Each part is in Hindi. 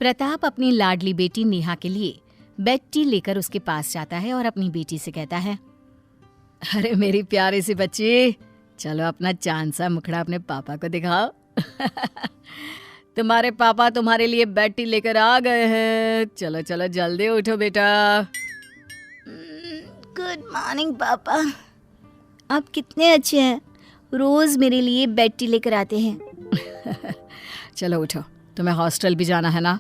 प्रताप अपनी लाडली बेटी नेहा के लिए बेड टी लेकर उसके पास जाता है और अपनी बेटी से कहता है, अरे मेरी प्यारी सी बच्ची, चलो अपना चांद सा मुखड़ा अपने पापा को दिखाओ। तुम्हारे पापा तुम्हारे लिए बेड टी लेकर आ गए हैं। चलो चलो जल्दी उठो बेटा। गुड मॉर्निंग पापा, आप कितने अच्छे हैं, रोज मेरे लिए बेड टी लेकर आते हैं। चलो उठो, तुम्हें हॉस्टल भी जाना है ना।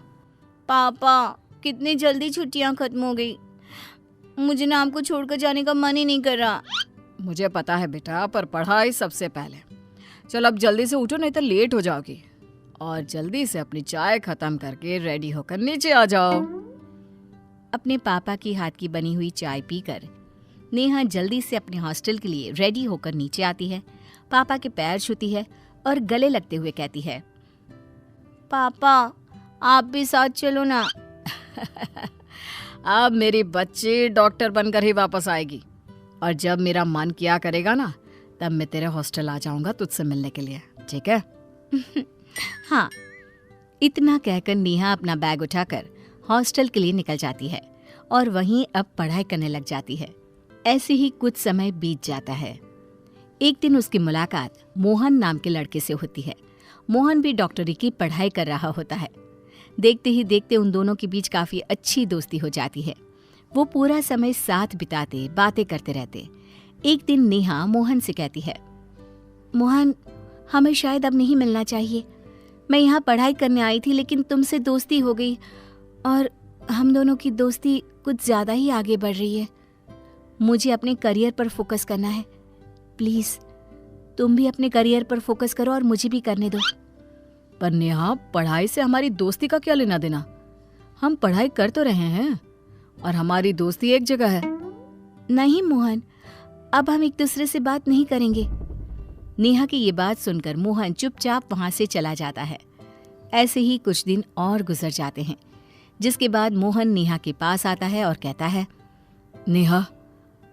पापा कितनी जल्दी छुट्टियां खत्म हो गई, मुझे ना आपको छोड़कर जाने का मन ही नहीं कर रहा। मुझे पता है बेटा, पर पढ़ाई सबसे पहले। चलो अब जल्दी से उठो, नहीं तो लेट हो जाओगी। और जल्दी से अपनी चाय खत्म करके रेडी होकर नीचे आ जाओ। अपने पापा की हाथ की बनी हुई चाय पीकर नेहा जल्दी से अपने हॉस्टल के लिए रेडी होकर नीचे आती है, पापा के पैर छूती है और गले लगते हुए कहती है, पापा आप भी साथ चलो ना। अब मेरी बच्ची डॉक्टर बनकर ही वापस आएगी, और जब मेरा मन किया करेगा ना, तब मैं तेरे हॉस्टल आ जाऊंगा तुझसे मिलने के लिए, ठीक है? हाँ। इतना कहकर नेहा अपना बैग उठाकर हॉस्टल के लिए निकल जाती है और वहीं अब पढ़ाई करने लग जाती है। ऐसे ही कुछ समय बीत जाता है। एक दिन उसकी मुलाकात मोहन नाम के लड़के से होती है। मोहन भी डॉक्टरी की पढ़ाई कर रहा होता है। देखते ही देखते उन दोनों के बीच काफी अच्छी दोस्ती हो जाती है। वो पूरा समय साथ बिताते, बातें करते रहते। एक दिन नेहा मोहन से कहती है, मोहन, हमें शायद अब नहीं मिलना चाहिए। मैं यहाँ पढ़ाई करने आई थी, लेकिन तुमसे दोस्ती हो गई और हम दोनों की दोस्ती कुछ ज़्यादा ही आगे बढ़ रही है। मुझे अपने करियर पर फोकस करना है। प्लीज़ तुम भी अपने करियर पर फोकस करो और मुझे भी करने दो। पर नेहा, पढ़ाई से हमारी दोस्ती का क्या लेना देना? हम पढ़ाई कर तो रहे हैं और हमारी दोस्ती एक जगह है। नहीं मोहन, अब हम एक दूसरे से बात नहीं करेंगे। नेहा की ये बात सुनकर मोहन चुपचाप वहां से चला जाता है। ऐसे ही कुछ दिन और गुजर जाते हैं, जिसके बाद मोहन नेहा के पास आता है और कहता है, नेहा,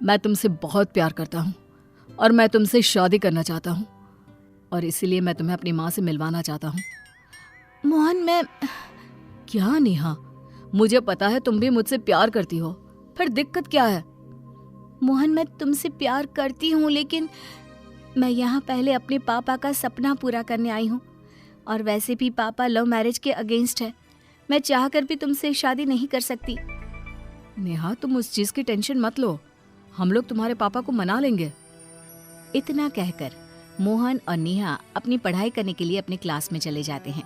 मैं तुमसे बहुत प्यार करता हूँ और मैं तुमसे शादी करना चाहता हूँ, और इसीलिए मैं तुम्हें अपनी माँ से मिलवाना चाहता हूँ। मोहन, मैं... क्या नेहा, मुझे पता है तुम भी मुझसे प्यार करती हो, फिर दिक्कत क्या है? मोहन, मैं तुमसे प्यार करती हूँ, लेकिन मैं यहाँ पहले अपने पापा का सपना पूरा करने आई हूँ, और वैसे भी पापा लव मैरिज के अगेंस्ट है। मैं चाहकर भी तुमसे शादी नहीं कर सकती। नेहा, तुम उस चीज की टेंशन मत लो, हम लोग तुम्हारे पापा को मना लेंगे। इतना कहकर मोहन और नेहा अपनी पढ़ाई करने के लिए अपने क्लास में चले जाते हैं।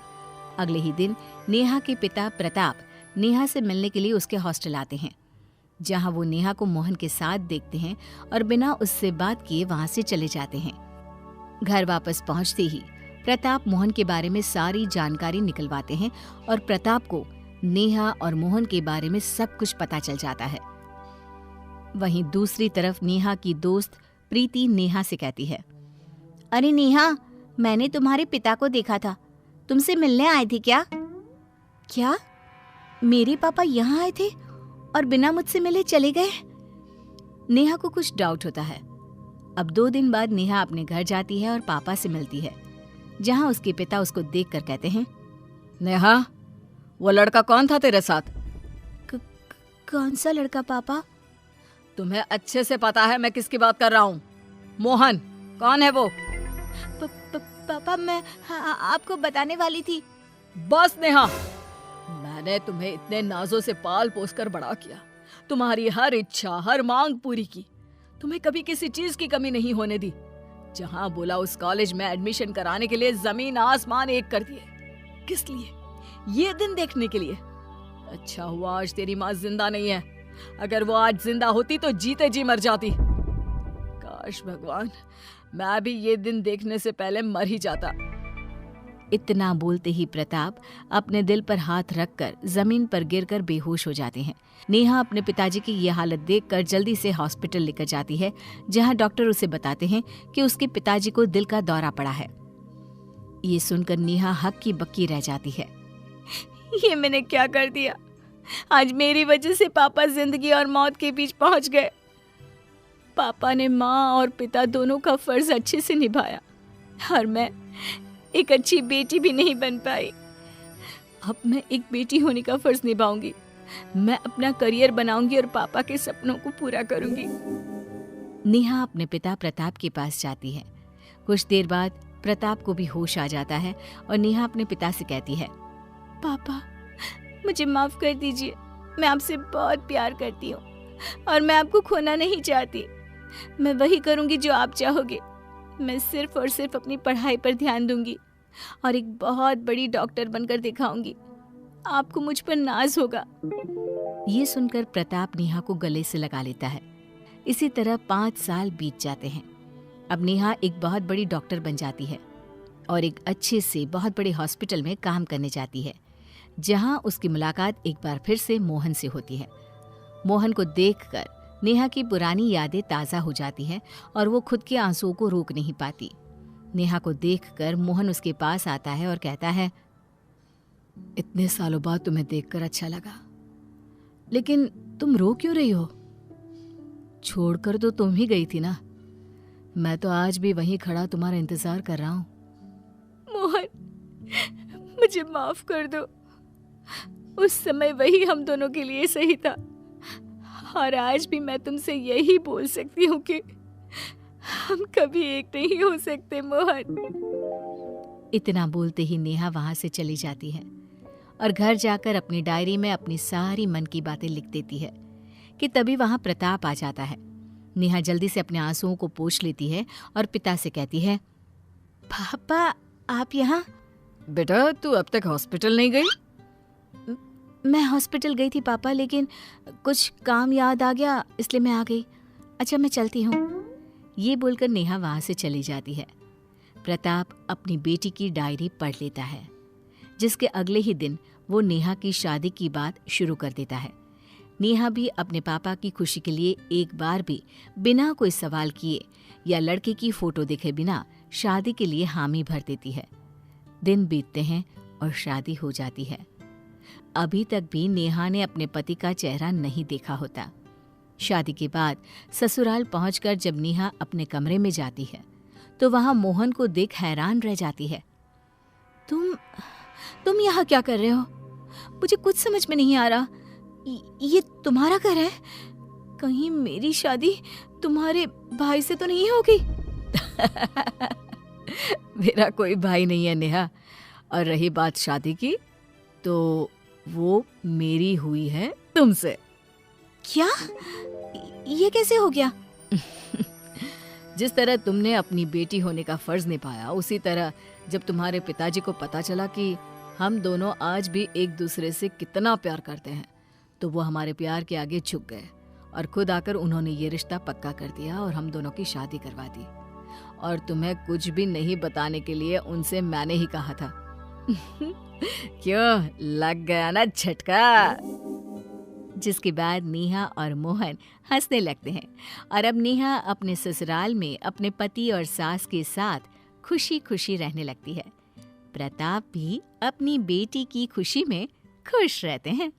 अगले ही दिन नेहा के पिता प्रताप नेहा से मिलने के लिए उसके हॉस्टल आते हैं, जहां वो नेहा को मोहन के साथ देखते हैं और बिना उससे बात किए वहां से चले जाते हैं। घर वापस पहुंचते ही प्रताप मोहन के बारे में सारी जानकारी निकलवाते हैं और प्रताप को नेहा और मोहन के बारे में सब कुछ पता चल जाता है। वहीं दूसरी तरफ नेहा की दोस्त प्रीति नेहा से कहती है, अरे नेहा, मैंने तुम्हारे पिता को देखा था, तुमसे मिलने आए थे क्या? क्या मेरे पापा यहाँ आए थे और बिना मुझसे मिले चले गए? नेहा को कुछ डाउट होता है। अब 2 दिन बाद नेहा अपने घर जाती है और पापा से मिलती है, जहां उसके पिता उसको देखकर कहते हैं, नेहा, वो लड़का कौन था तेरे साथ? कौन सा लड़का पापा? तुम्हें अच्छे से पता है मैं किसकी बात कर रहा हूँ। मोहन, कौन है वो? पापा, मैं आपको बताने वाली थी। बस नेहा, मैंने तुम्हें इतने नाजों से पाल पोस कर बड़ा किया, तुम्हारी हर इच्छा, हर मांग पूरी की, तुम्हें कभी किसी चीज की कमी नहीं होने दी। जहां बोला उस कॉलेज में एडमिशन कराने के लिए जमीन आसमान एक कर दिए। किस लिए? ये दिन देखने के लिए। अच्छा हुआ आज तेरी माँ जिंदा नहीं है, अगर वो आज जिंदा होती तो जीते जी मर जाती। काश भगवान, मैं भी ये दिन देखने से पहले मर ही जाता। इतना बोलते ही प्रताप अपने दिल पर हाथ रखकर जमीन पर गिरकर बेहोश हो जाते हैं। नेहा अपने पिताजी की ये हालत देखकर जल्दी से हॉस्पिटल लेकर जाती है, जहां डॉक्टर उसे बताते हैं कि उसके पिताजी को दिल का दौरा पड़ा है। ये सुनकर नेहा हक्की बक्की रह जाती है। ये मैंने क्या कर दिया? आज मेरी वजह से पापा जिंदगी और मौत के बीच पहुंच गए। पापा ने माँ और पिता दोनों का फर्ज अच्छे से निभाया और मैं एक अच्छी बेटी भी नहीं बन पाई। अब मैं एक बेटी होने का फर्ज निभाऊंगी। मैं अपना करियर बनाऊंगी और पापा के सपनों को पूरा करूंगी। नेहा अपने पिता प्रताप के पास जाती है। कुछ देर बाद प्रताप को भी होश आ जाता है और नेहा अपने पिता से कहती है, पापा मुझे माफ कर दीजिए, मैं आपसे बहुत प्यार करती हूँ और मैं आपको खोना नहीं चाहती। मैं वही करूँगी जो आप चाहोगे। मैं सिर्फ और सिर्फ अपनी पढ़ाई पर ध्यान दूंगी और एक बहुत बड़ी डॉक्टर बनकर दिखाऊंगी। आपको मुझ पर नाज होगा। ये सुनकर प्रताप नेहा को गले से लगा लेता है। इसी तरह 5 साल बीत जाते हैं। अब नेहा एक बहुत बड़ी डॉक्टर बन जाती है और एक अच्छे से बहुत बड़े हॉस्पिटल में काम करने जाती है, जहां उसकी मुलाकात एक बार फिर से मोहन से होती है। मोहन को देखकर नेहा की पुरानी यादें ताज़ा हो जाती हैं और वो खुद के आंसुओं को रोक नहीं पाती। नेहा को देखकर मोहन उसके पास आता है और कहता है, इतने सालों बाद तुम्हें देखकर अच्छा लगा, लेकिन तुम रो क्यों रही हो? छोड़कर तो तुम ही गई थी ना। मैं तो आज भी वहीं खड़ा तुम्हारा इंतजार कर रहा हूं। मोहन, मुझे माफ कर दो। उस समय वही हम दोनों के लिए सही था और आज भी मैं तुमसे यही बोल सकती हूँ कि हम कभी एक नहीं हो सकते मोहन। इतना बोलते ही नेहा वहां से चली जाती है और घर जाकर अपनी डायरी में अपनी सारी मन की बातें लिख देती है कि तभी वहां प्रताप आ जाता है। नेहा जल्दी से अपने आंसुओं को पोंछ लेती है और पिता से कहती है, पापा आप यहाँ? बेटा तू अब तक हॉस्पिटल नहीं गई? मैं हॉस्पिटल गई थी पापा, लेकिन कुछ काम याद आ गया इसलिए मैं आ गई। अच्छा मैं चलती हूँ। ये बोलकर नेहा वहां से चली जाती है। प्रताप अपनी बेटी की डायरी पढ़ लेता है, जिसके अगले ही दिन वो नेहा की शादी की बात शुरू कर देता है। नेहा भी अपने पापा की खुशी के लिए एक बार भी बिना कोई सवाल किए या लड़के की फोटो देखे बिना शादी के लिए हामी भर देती है। दिन बीतते हैं और शादी हो जाती है। अभी तक भी नेहा ने अपने पति का चेहरा नहीं देखा होता। शादी के बाद ससुराल पहुंचकर जब नेहा अपने कमरे में जाती है तो वहां मोहन को देख हैरान रह जाती है। तुम यहाँ क्या कर रहे हो? मुझे कुछ समझ में नहीं आ रहा। ये तुम्हारा घर है? कहीं मेरी शादी तुम्हारे भाई से तो नहीं होगी? मेरा कोई भाई नहीं है नेहा, और रही बात शादी की तो वो मेरी हुई है तुमसे। क्या? ये कैसे हो गया? जिस तरह तुमने अपनी बेटी होने का फर्ज निभाया, उसी तरह जब तुम्हारे पिताजी को पता चला कि हम दोनों आज भी एक दूसरे से कितना प्यार करते हैं, तो वो हमारे प्यार के आगे झुक गए और खुद आकर उन्होंने ये रिश्ता पक्का कर दिया और हम दोनों की शादी करवा दी। और तुम्हें कुछ भी नहीं बताने के लिए उनसे मैंने ही कहा था। क्यों, लग गया ना झटका? जिसके बाद नेहा और मोहन हंसने लगते हैं और अब नेहा अपने ससुराल में अपने पति और सास के साथ खुशी खुशी रहने लगती है। प्रताप भी अपनी बेटी की खुशी में खुश रहते हैं।